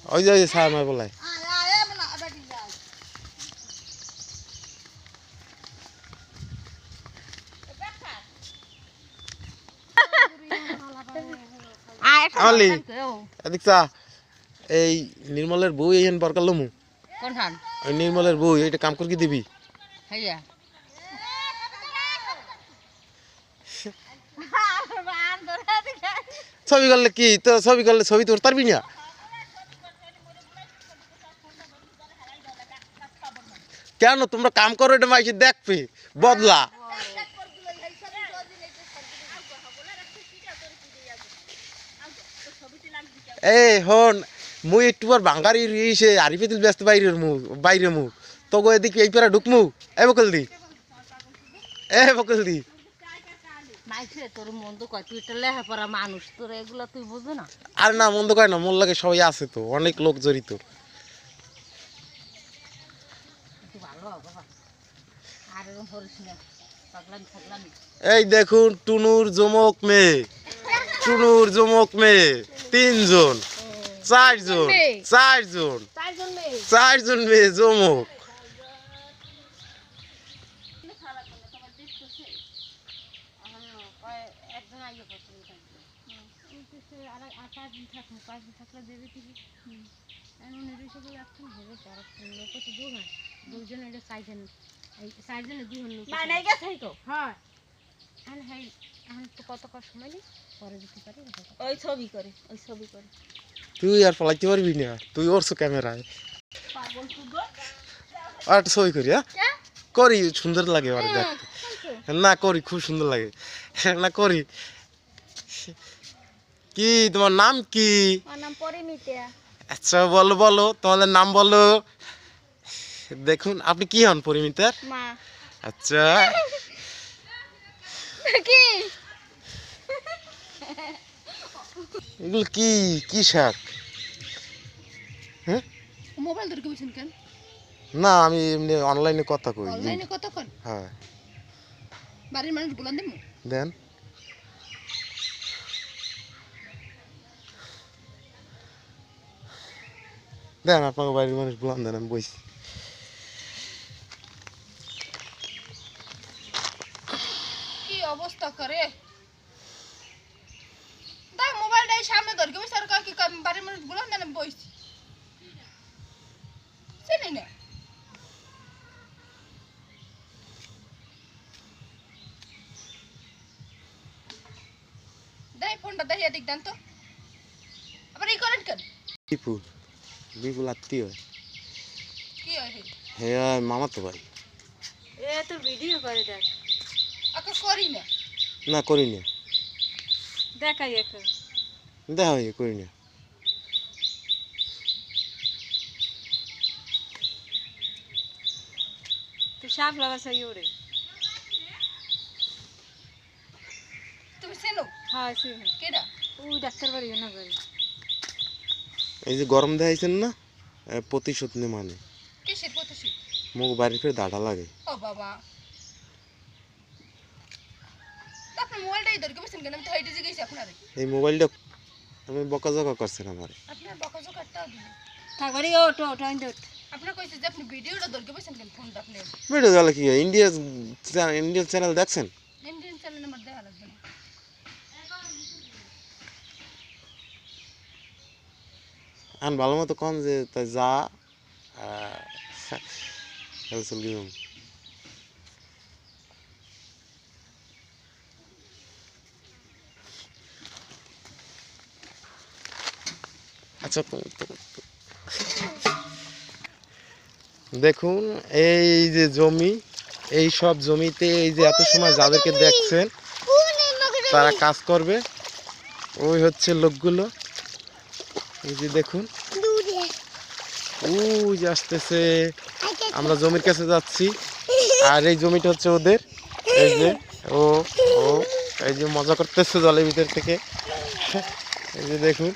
ওই যে স্যার আমার বলাই আমলি এদিক চা এই নির্মলের বউ এইখান বরকার লমু কোনখান ওই নির্মলের বউ এইটা কাম করে কি দিবি হইয়া ছবি করলে কি তো ছবি করলে ছবি তোর পারবি না কেন তোমরা কাম করো এটা মাইকে দেখবি বদলা এই হন মুই একটু আর বাঙ্গারি ইসে আরিফে দিল ব্যস্ত বাইরে মুখ তো গো এদিকে এই পেরা ঢুকমু এ বকল দি মাইছে তোর মন্দ কয় তুই তো লেখাপড়া মানুষ তোর এগুলা তুই বুঝো না আর না মন্দ কয় না মোর লাগে সবাই আছে তো অনেক লোক জড়িত ভালো বাবা আর এরকম করিস না পাগলামি এই দেখুন টুনুর জমক মেয়ে তিনজন চারজন মেয়ে জমক তুই আর ফলাইতে পারবি না তুই ওরছো ক্যামেরায় আর একটা ছবি করি হ্যাঁ করি সুন্দর লাগে আর দেখতে না করি খুব সুন্দর লাগে না করি কি তোমার নাম কি আচ্ছা বলো তোমাদের নাম বলো দেখুন আপনি কি হন পরিমিতার আচ্ছা এগুলো কি শাক হ্যাঁ মোবাইল ধরে বসেন কেন না আমি এমনি অনলাইনে কথা কই হ্যাঁ বাড়ির মানুষ বলান দেন আপনাকে বাড়ির মানুষ বলান দেন আমি বইছি কি অবস্থা করে দেখ মোবাইলটা সামনে ধরে বসে আর কি বাড়ির মানুষ বলান দেন আমি বইছি চিনি না দেখ ফোনটা দেখে এদিক দেন তো আবার ই করেন কেন বিপুল আত্মীয় কি হয় হ্যাঁ মামা তো ভাই তো ভিডিও করে দেখ আকা করি না করি না দেখাই এখন দেখা করি না তো সাপ লাগাছ ইউরে তুমি চেনো হ্যাঁ চিনি কেডা ওই ডাক্তার বাড়ি না বাড়ি এই যে গরম দেখাইছেন না প্রতিশোধ নে মানে কিসের প্রতিশোধ মুখ বাড়ি ফিরে দাঁড়া লাগে ও বাবা আপনি মোবাইলটাই ধরে বসেন কেন আমি তো হাইটে গেছি আপনারে এই মোবাইলটা আমি বকাঝকা করছেন আমার আপনার বকাঝকাটাও দিন থাকবারি ওটো আপনার কইছে যে আপনি ভিডিওটা ধরে বসেন কেন ফোনটা আপনি ভিডিও গেল কি ইন্ডিয়ান চ্যানেল দেখছেন ইন্ডিয়ান চ্যানেল আমার দেখা লাগবে না আন ভালো মতো কন যে তাই যা চলিম আচ্ছা দেখুন এই যে জমি এই সব জমিতে এই যে এত সময় যাদেরকে দেখছেন তারা কাজ করবে ওই হচ্ছে লোকগুলো এই যে দেখুন ওই যে আসতেছে আমরা জমির কাছে যাচ্ছি আর এই জমিটা হচ্ছে ওদের এই যে ও এই যে মজা করতেছে জলের ভিতর থেকে এই যে দেখুন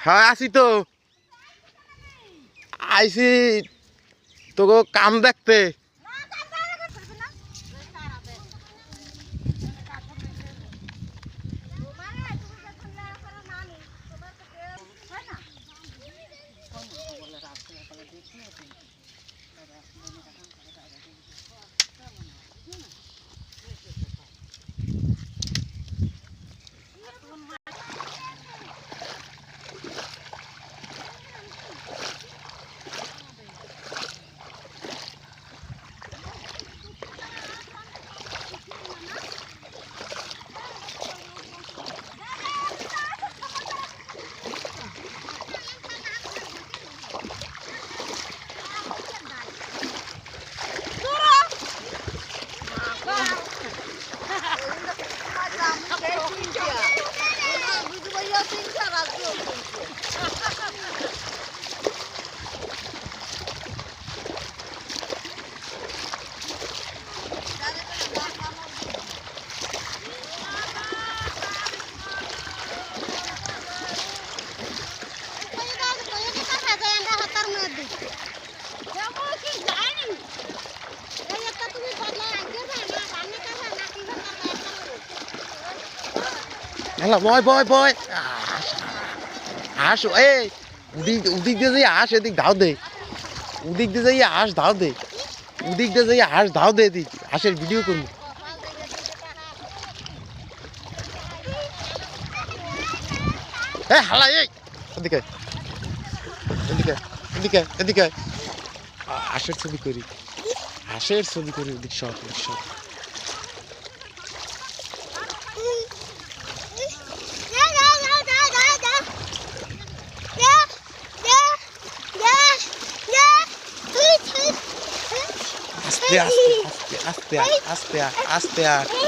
হ্যাঁ আছি তো, আইছি তোকে কাম দেখতে। হ্যালো বয় বয় বয়, হাঁস এই উদিক দিয়ে যাই হাঁস, এদিক ধাও দে, উদিক দিয়ে যাই হাঁস ধাও দে, উদিক দিয়ে যাই হাঁস ধাও দে, এদিক হাঁসের ভিডিও করবো। এই হালা এই এদিকে এদিকে এদিকে এদিকে, হাঁসের ছবি করি, হাঁসের ছবি করি, ওদিক সব সব। আস্তে আস্তে আস্তে আস্তে আস্তে আস্তে।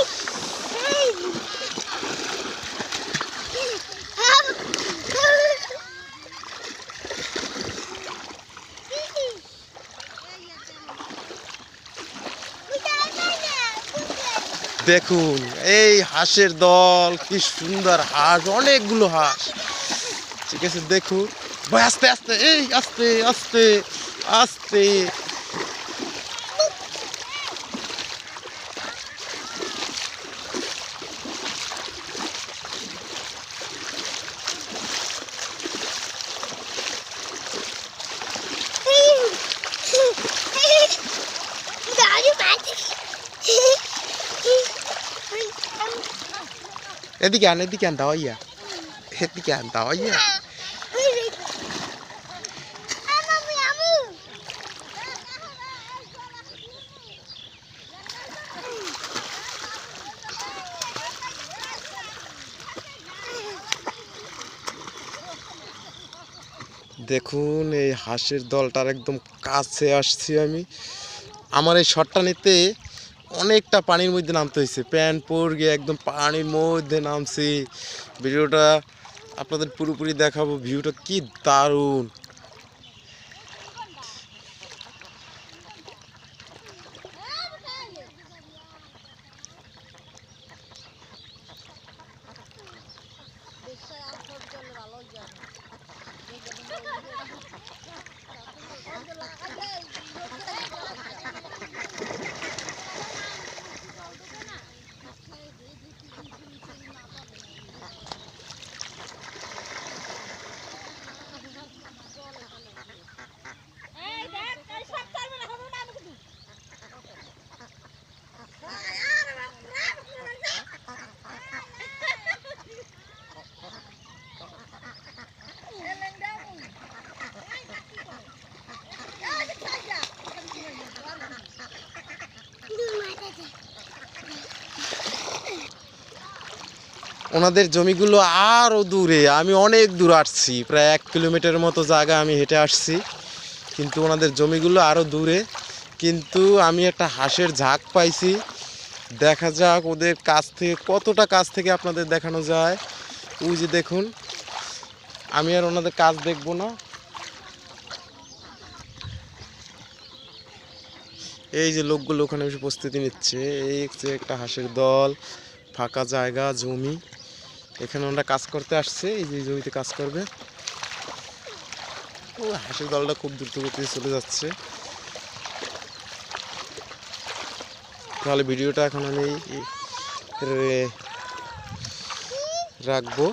দেখুন এই হাঁসের দল, কি সুন্দর হাঁস, অনেকগুলো হাঁস। ঠিক আছে দেখুন ভাই, আস্তে আস্তে এই আস্তে আস্তে আস্তে। এদিকে আন, এদিকে আন, দাও ইয়া, এদিকে আন, দাও ইয়া। দেখুন এই হাঁসের দলটার একদম কাছে আসছি আমি। আমার এই শটটা নিতে অনেকটা পানির মধ্যে নামতে হয়েছে, প্যান্ট পরে গিয়ে একদম পানির মধ্যে নামছি। ভিডিওটা আপনাদের পুরোপুরি দেখাবো, ভিউটা কি দারুণ। ওনাদের জমিগুলো আরও দূরে, আমি অনেক দূর আসছি, প্রায় 1 কিলোমিটারের মতো জায়গা আমি হেঁটে আসছি, কিন্তু ওনাদের জমিগুলো আরও দূরে। কিন্তু আমি একটা হাঁসের ঝাঁক পাইছি, দেখা যাক ওদের কাছ থেকে কতটা কাছ থেকে আপনাদের দেখানো যায়। ওই যে দেখুন, আমি আর ওনাদের কাজ দেখবো না, এই যে লোকগুলো ওখানে এসে প্রস্তুতি নিচ্ছে। এই যে একটা হাঁসের দল, ফাঁকা জায়গা, জমি, এখানে ওরা কাজ করতে আসছে, এই যে জমিতে কাজ করবে। ও হাঁসের দলটা খুব দ্রুত গতিতে চলে যাচ্ছে। তাহলে ভিডিওটা এখন আমি রাখবো।